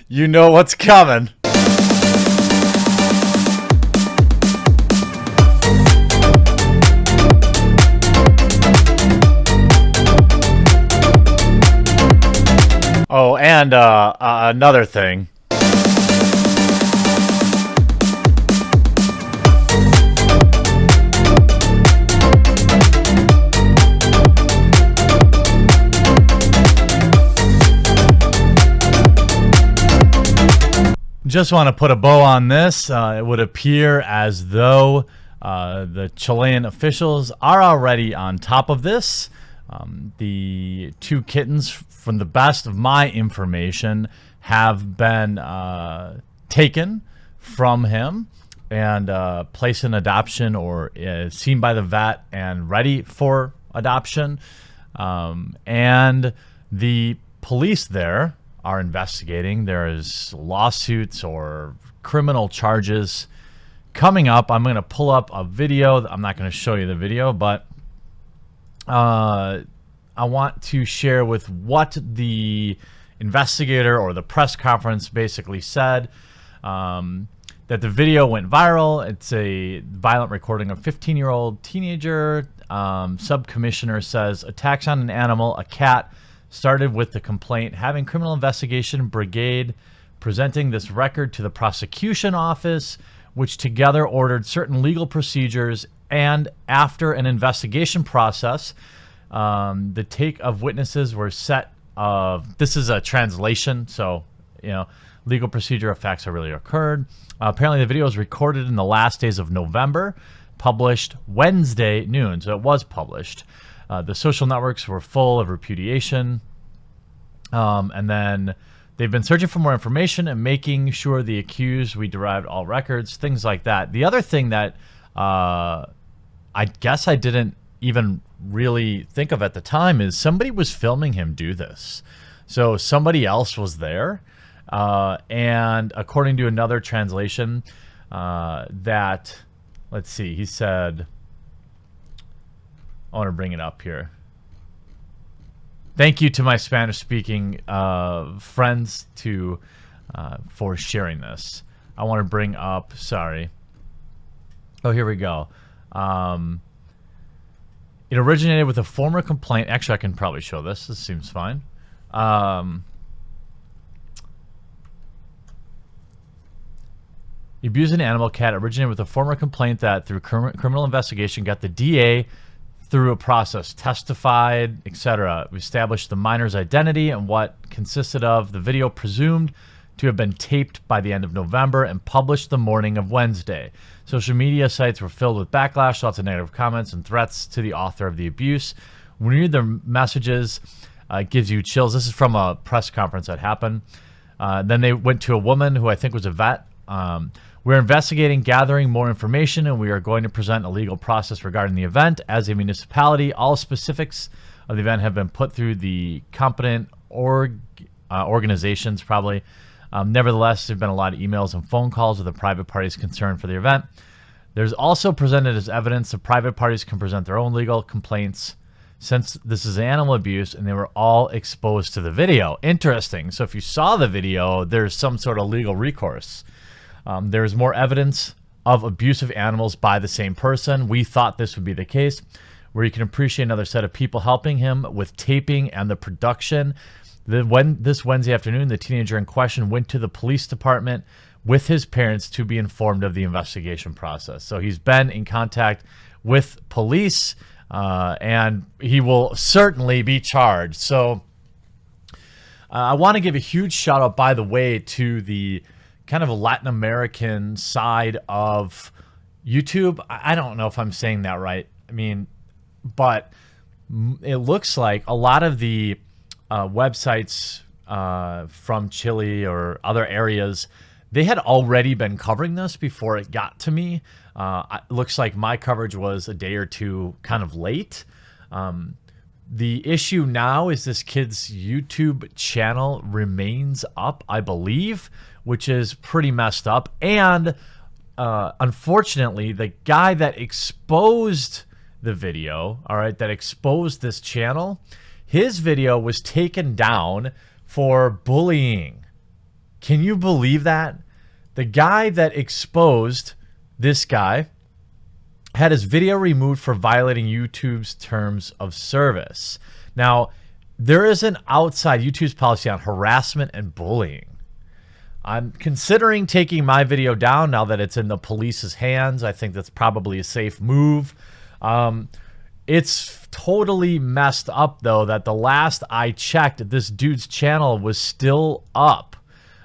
You know what's coming. Oh, and another thing. Just want to put a bow on this. It would appear as though the Chilean officials are already on top of this. The two kittens, from the best of my information, have been taken from him and placed in adoption or seen by the vet and ready for adoption. And the police there are investigating. There is lawsuits or criminal charges coming up. I'm going to pull up a video. I'm not going to show you the video, but I want to share with what the investigator or the press conference basically said. That the video went viral. It's a violent recording of a 15-year-old teenager. Sub-commissioner says attacks on an animal, a cat, started with the complaint, having criminal investigation brigade presenting this record to the prosecution office, which together ordered certain legal procedures. And after an investigation process, the take of witnesses were set of, this is a translation, so, legal procedure of facts that really occurred. Apparently the video was recorded in the last days of November, published Wednesday noon, so it was published. The social networks were full of repudiation. And then they've been searching for more information and making sure the accused, we derived all records, things like that. The other thing that I guess I didn't even really think of at the time is somebody was filming him do this. So somebody else was there. And according to another translation, that, let's see, he said, I want to bring it up here. Thank you to my Spanish-speaking friends for sharing this. I want to bring up, sorry. Oh, here we go. It originated with a former complaint. Actually, I can probably show this. This seems fine. The abused an animal cat originated with a former complaint that through criminal investigation got the DA through a process, testified, etc. We established the minor's identity and what consisted of the video presumed to have been taped by the end of November and published the morning of Wednesday. Social media sites were filled with backlash, lots of negative comments and threats to the author of the abuse. When you read the messages, it gives you chills. This is from a press conference that happened. Then they went to a woman who I think was a vet. We're investigating, gathering more information, and we are going to present a legal process regarding the event. As a municipality, all specifics of the event have been put through the competent organizations, probably. Nevertheless, there have been a lot of emails and phone calls with the private parties concerned for the event. There's also presented as evidence that private parties can present their own legal complaints since this is animal abuse, and they were all exposed to the video. Interesting. So if you saw the video, there's some sort of legal recourse. There's more evidence of abuse of animals by the same person. We thought this would be the case, where you can appreciate another set of people helping him with taping and the production. This Wednesday afternoon, the teenager in question went to the police department with his parents to be informed of the investigation process. So he's been in contact with police, and he will certainly be charged. So I want to give a huge shout out, by the way, to the kind of Latin American side of YouTube. I don't know if I'm saying that right. But it looks like a lot of the websites from Chile or other areas, they had already been covering this before it got to me. It looks like my coverage was a day or two kind of late. The issue now is this kid's YouTube channel remains up, I believe, which is pretty messed up. And unfortunately, the guy that exposed the video, all right, that exposed this channel, his video was taken down for bullying. Can you believe that? The guy that exposed this guy had his video removed for violating YouTube's terms of service. Now, there is an outside YouTube's policy on harassment and bullying. I'm considering taking my video down now that it's in the police's hands. I think that's probably a safe move. It's totally messed up, though, that the last I checked, this dude's channel was still up.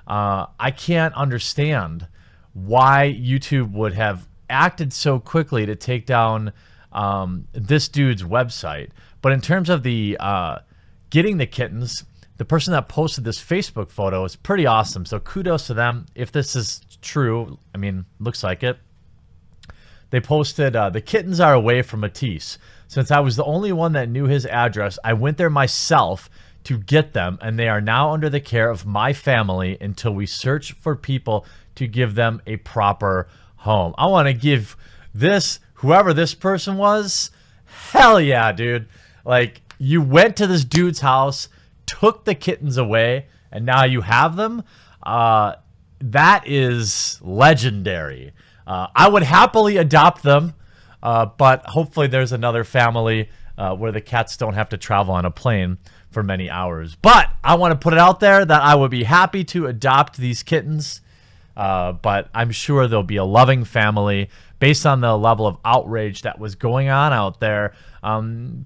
I can't understand why YouTube would have acted so quickly to take down this dude's website. But in terms of the getting the kittens, the person that posted this Facebook photo is pretty awesome. So kudos to them. If this is true, I mean, looks like it. They posted, the kittens are away from Matisse. Since I was the only one that knew his address, I went there myself to get them, and they are now under the care of my family until we search for people to give them a proper home. I want to give this, whoever this person was, hell yeah, dude. Like, you went to this dude's house, took the kittens away, and now you have them. That is legendary. I would happily adopt them, but hopefully there's another family where the cats don't have to travel on a plane for many hours. But I want to put it out there that I would be happy to adopt these kittens, but I'm sure there'll be a loving family. Based on the level of outrage that was going on out there,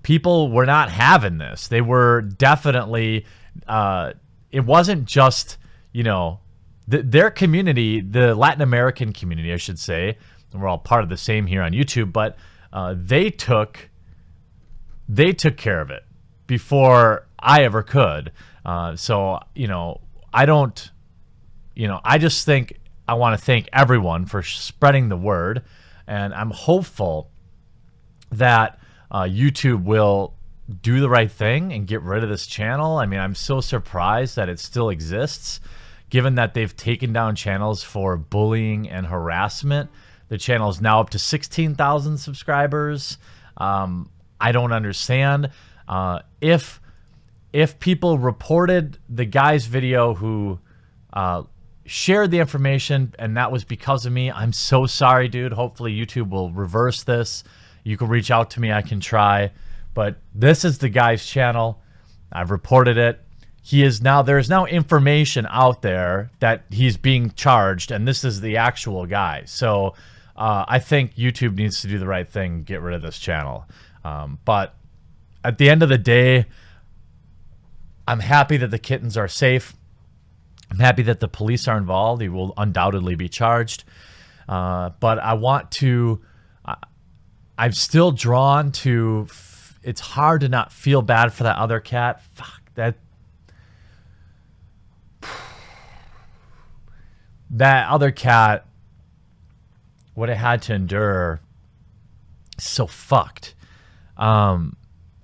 people were not having this. They were definitely, it wasn't just, you know, their community, the Latin American community, I should say, and we're all part of the same here on YouTube, but they took care of it before I ever could. So, you know, I don't, you know, I just think I want to thank everyone for spreading the word, and I'm hopeful that YouTube will do the right thing and get rid of this channel. I mean, I'm so surprised that it still exists, given that they've taken down channels for bullying and harassment. The channel is now up to 16,000 subscribers. I don't understand. If people reported the guy's video who shared the information and that was because of me, I'm so sorry, dude. Hopefully YouTube will reverse this. You can reach out to me. I can try. But this is the guy's channel. I've reported it. There's now information out there that he's being charged, and this is the actual guy. So I think YouTube needs to do the right thing and get rid of this channel. But at the end of the day, I'm happy that the kittens are safe. I'm happy that the police are involved. He will undoubtedly be charged. But I want to, I'm still drawn to, it's hard to not feel bad for that other cat. Fuck, that other cat, what it had to endure, so fucked. I'm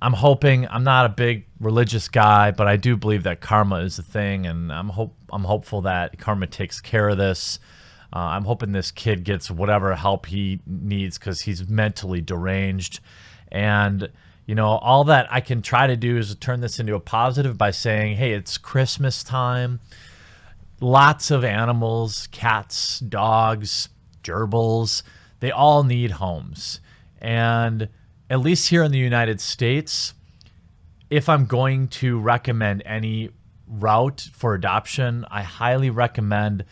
hoping, I'm not a big religious guy, but I do believe that karma is a thing, and I'm hopeful that karma takes care of this. I'm hoping this kid gets whatever help he needs because he's mentally deranged. And, you know, all that I can try to do is turn this into a positive by saying, hey, it's Christmas time. Lots of animals, cats, dogs, gerbils, they all need homes. And at least here in the United States, if I'm going to recommend any route for adoption, I highly recommend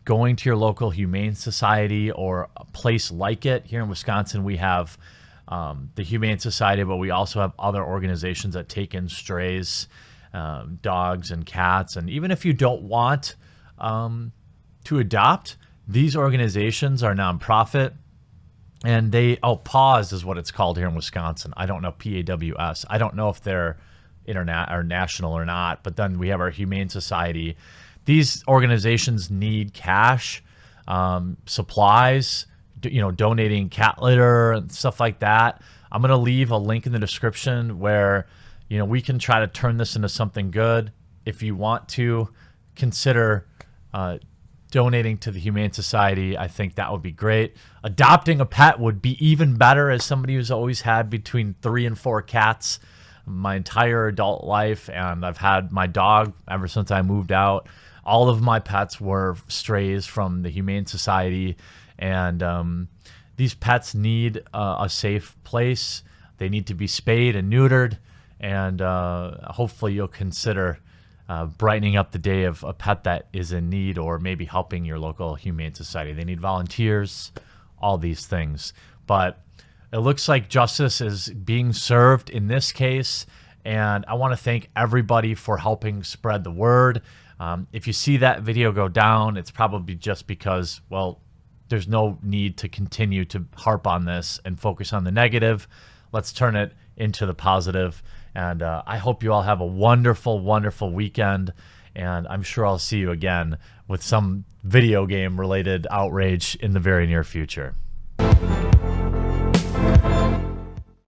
going to your local humane society or a place like it. Here in Wisconsin, we have the Humane Society, but we also have other organizations that take in strays, dogs and cats. And even if you don't want to adopt, these organizations are nonprofit. And PAWS is what it's called here in Wisconsin. I don't know, PAWS. I don't know if they're internet or national or not, but then we have our Humane Society. These organizations need cash, supplies, you know, donating cat litter and stuff like that. I'm going to leave a link in the description where, you know, we can try to turn this into something good. If you want to consider donating to the Humane Society, I think that would be great. Adopting a pet would be even better, as somebody who's always had between 3 and 4 cats my entire adult life, and I've had my dog ever since I moved out. All of my pets were strays from the Humane Society, and these pets need a safe place. They need to be spayed and neutered, and hopefully you'll consider brightening up the day of a pet that is in need, or maybe helping your local Humane Society. They need volunteers, all these things. But it looks like justice is being served in this case, and I want to thank everybody for helping spread the word. If you see that video go down, it's probably just because, well, there's no need to continue to harp on this and focus on the negative. Let's turn it into the positive. And I hope you all have a wonderful, wonderful weekend. And I'm sure I'll see you again with some video game related outrage in the very near future.